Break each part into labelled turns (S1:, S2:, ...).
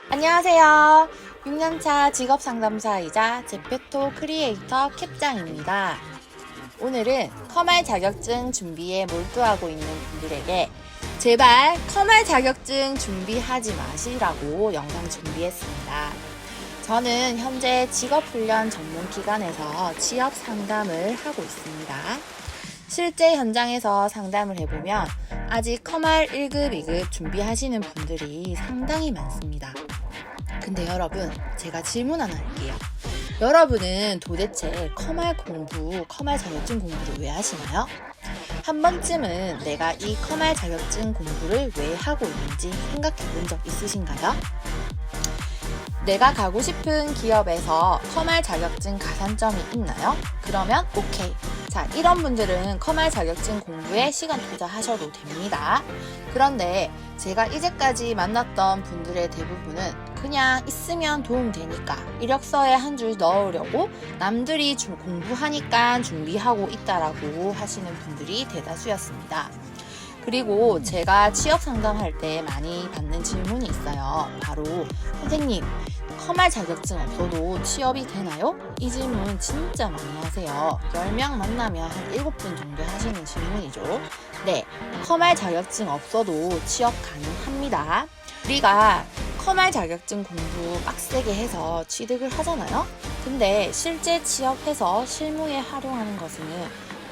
S1: 안녕하세요. 6년차 직업상담사이자 제페토 크리에이터 캡장입니다. 오늘은 커말 자격증 준비에 몰두하고 있는 분들에게 제발 커말 자격증 준비하지 마시라고 영상 준비했습니다. 저는 현재 직업훈련 전문기관에서 취업 상담을 하고 있습니다. 실제 현장에서 상담을 해보면 아직 커말 1급, 2급 준비하시는 분들이 상당히 많습니다. 근데 여러분, 제가 질문 하나 할게요. 여러분은 도대체 커말 자격증 공부를 왜 하시나요? 한 번쯤은 내가 이 커말 자격증 공부를 왜 하고 있는지 생각해 본 적 있으신가요? 내가 가고 싶은 기업에서 커말 자격증 가산점이 있나요? 그러면 오케이. 자, 이런 분들은 커말 자격증 공부에 시간 투자하셔도 됩니다. 그런데 제가 이제까지 만났던 분들의 대부분은 그냥 있으면 도움되니까 이력서에 한 줄 넣으려고 남들이 공부하니까 준비하고 있다라고 하시는 분들이 대다수였습니다. 그리고 제가 취업 상담할 때 많이 받는 질문이 있어요. 바로 선생님, 커말 자격증 없어도 취업이 되나요? 이 질문 진짜 많이 하세요. 10명 만나면 한 7분 정도 하시는 질문이죠. 네, 커말 자격증 없어도 취업 가능합니다. 우리가 커말 자격증 공부 빡세게 해서 취득을 하잖아요. 근데 실제 취업해서 실무에 활용하는 것은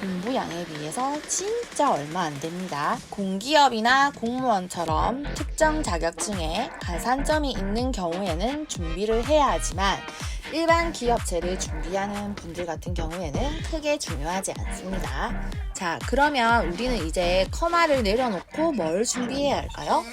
S1: 공부량에 비해서 진짜 얼마 안 됩니다. 공기업이나 공무원처럼 특정 자격증에 가산점이 있는 경우에는 준비를 해야 하지만 일반 기업체를 준비하는 분들 같은 경우에는 크게 중요하지 않습니다. 자, 그러면 우리는 이제 커말을 내려놓고 뭘 준비해야 할까요?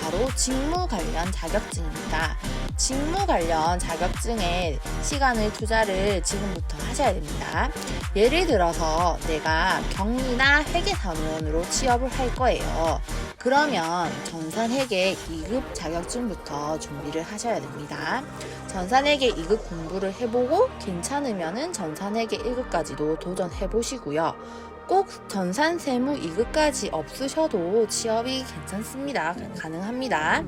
S1: 바로 직무 관련 자격증입니다. 직무 관련 자격증에 시간을 투자를 지금부터 하셔야 됩니다. 예를 들어서 내가 경리나 회계사무원으로 취업을 할 거예요. 그러면 전산회계 2급 자격증부터 준비를 하셔야 됩니다. 전산회계 2급 공부를 해보고 괜찮으면은 전산회계 1급까지도 도전해 보시고요. 꼭 전산세무 2급까지 없으셔도 취업이 괜찮습니다. 가능합니다.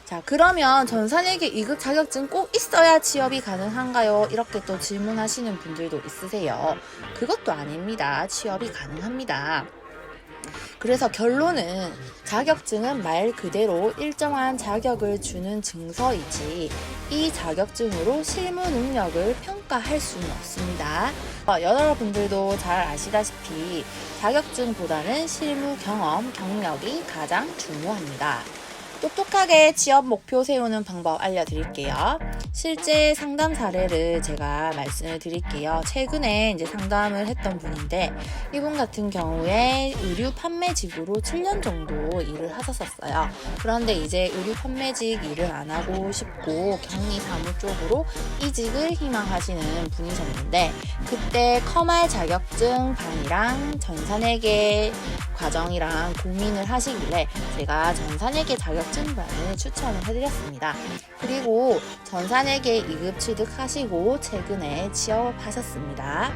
S1: 자, 그러면 전산회계 2급 자격증 꼭 있어야 취업이 가능한가요? 이렇게 또 질문하시는 분들도 있으세요. 그것도 아닙니다. 취업이 가능합니다. 그래서 결론은 자격증은 말 그대로 일정한 자격을 주는 증서이지 이 자격증으로 실무 능력을 평가할 수는 없습니다. 여러분들도 잘 아시다시피 자격증보다는 실무 경험, 경력이 가장 중요합니다. 똑똑하게 취업 목표 세우는 방법 알려드릴게요. 실제 상담 사례를 제가 말씀을 드릴게요. 최근에 이제 상담을 했던 분인데 이분 같은 경우에 의류 판매직으로 7년 정도 일을 하셨었어요. 그런데 이제 의류 판매직 일을 안 하고 싶고 격리 사무 쪽으로 이직을 희망하시는 분이셨는데 그때 커말 자격증 반이랑 전산회계 과정이랑 고민을 하시길래 제가 전산회계 자격증 반을 추천을 해드렸습니다. 그리고 전산회계 2급 취득하시고 최근에 취업하셨습니다.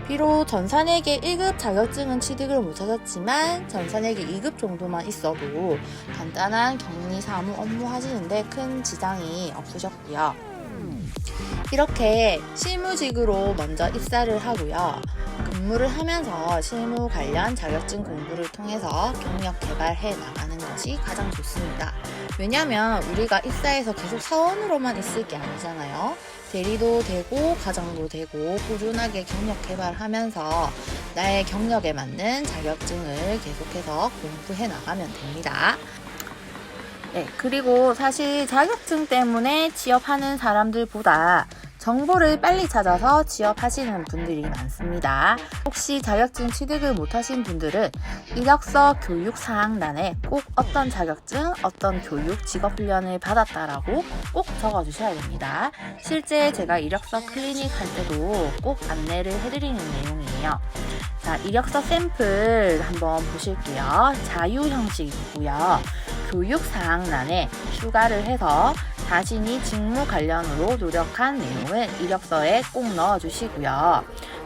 S1: 비록 전산회계 1급 자격증은 취득을 못하셨지만 전산회계 2급 정도만 있어도 간단한 격리 사무 업무 하시는데 큰 지장이 없으셨고요. 이렇게 실무직으로 먼저 입사를 하고요. 근무를 하면서 실무 관련 자격증 공부를 통해서 경력 개발해 나가는 것이 가장 좋습니다. 왜냐면 우리가 입사해서 계속 사원으로만 있을 게 아니잖아요. 대리도 되고 과정도 되고 꾸준하게 경력 개발하면서 나의 경력에 맞는 자격증을 계속해서 공부해 나가면 됩니다. 네, 그리고 사실 자격증 때문에 취업하는 사람들보다 정보를 빨리 찾아서 취업하시는 분들이 많습니다. 혹시 자격증 취득을 못하신 분들은 이력서 교육 사항란에 꼭 어떤 자격증, 어떤 교육, 직업훈련을 받았다라고 꼭 적어주셔야 됩니다. 실제 제가 이력서 클리닉 할 때도 꼭 안내를 해드리는 내용이에요. 자, 이력서 샘플 한번 보실게요. 자유 형식이고요. 교육 사항란에 추가를 해서 자신이 직무 관련으로 노력한 내용을 이력서에 꼭 넣어주시고요.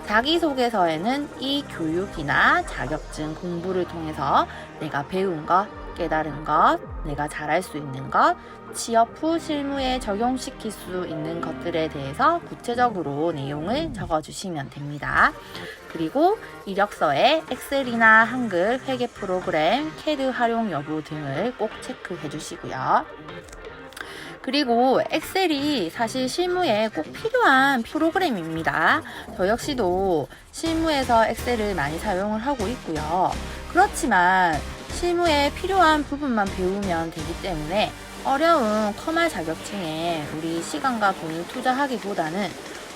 S1: 자기소개서에는 이 교육이나 자격증 공부를 통해서 내가 배운 것, 깨달은 것, 내가 잘할 수 있는 것, 취업 후 실무에 적용시킬 수 있는 것들에 대해서 구체적으로 내용을 적어주시면 됩니다. 그리고 이력서에 엑셀이나 한글, 회계 프로그램, 캐드 활용 여부 등을 꼭 체크해 주시고요. 그리고 엑셀이 사실 실무에 꼭 필요한 프로그램입니다. 저 역시도 실무에서 엑셀을 많이 사용을 하고 있고요. 그렇지만 실무에 필요한 부분만 배우면 되기 때문에 어려운 커말 자격증에 우리 시간과 돈을 투자하기보다는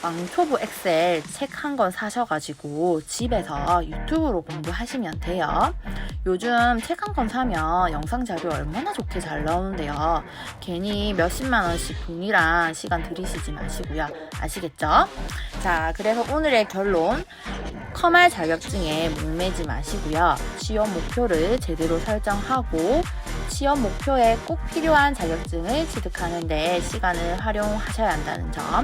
S1: 왕초보 엑셀 책 한 권 사셔가지고 집에서 유튜브로 공부하시면 돼요. 요즘 책 한 권 사면 영상 자료 얼마나 좋게 잘 나오는데요. 괜히 몇십만 원씩 돈이랑 시간 들이시지 마시고요. 아시겠죠? 자, 그래서 오늘의 결론. 커말 자격증에 목매지 마시고요. 취업 목표를 제대로 설정하고 취업 목표에 꼭 필요한 자격증을 취득하는 데 시간을 활용하셔야 한다는 점,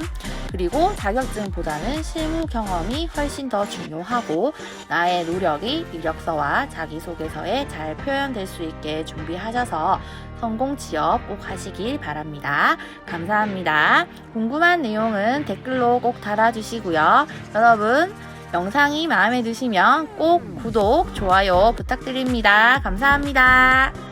S1: 그리고 자격증보다는 실무 경험이 훨씬 더 중요하고 나의 노력이 이력서와 자기소개서에 잘 표현될 수 있게 준비하셔서 성공 취업 꼭 하시길 바랍니다. 감사합니다. 궁금한 내용은 댓글로 꼭 달아주시고요. 여러분, 영상이 마음에 드시면 꼭 구독, 좋아요 부탁드립니다. 감사합니다.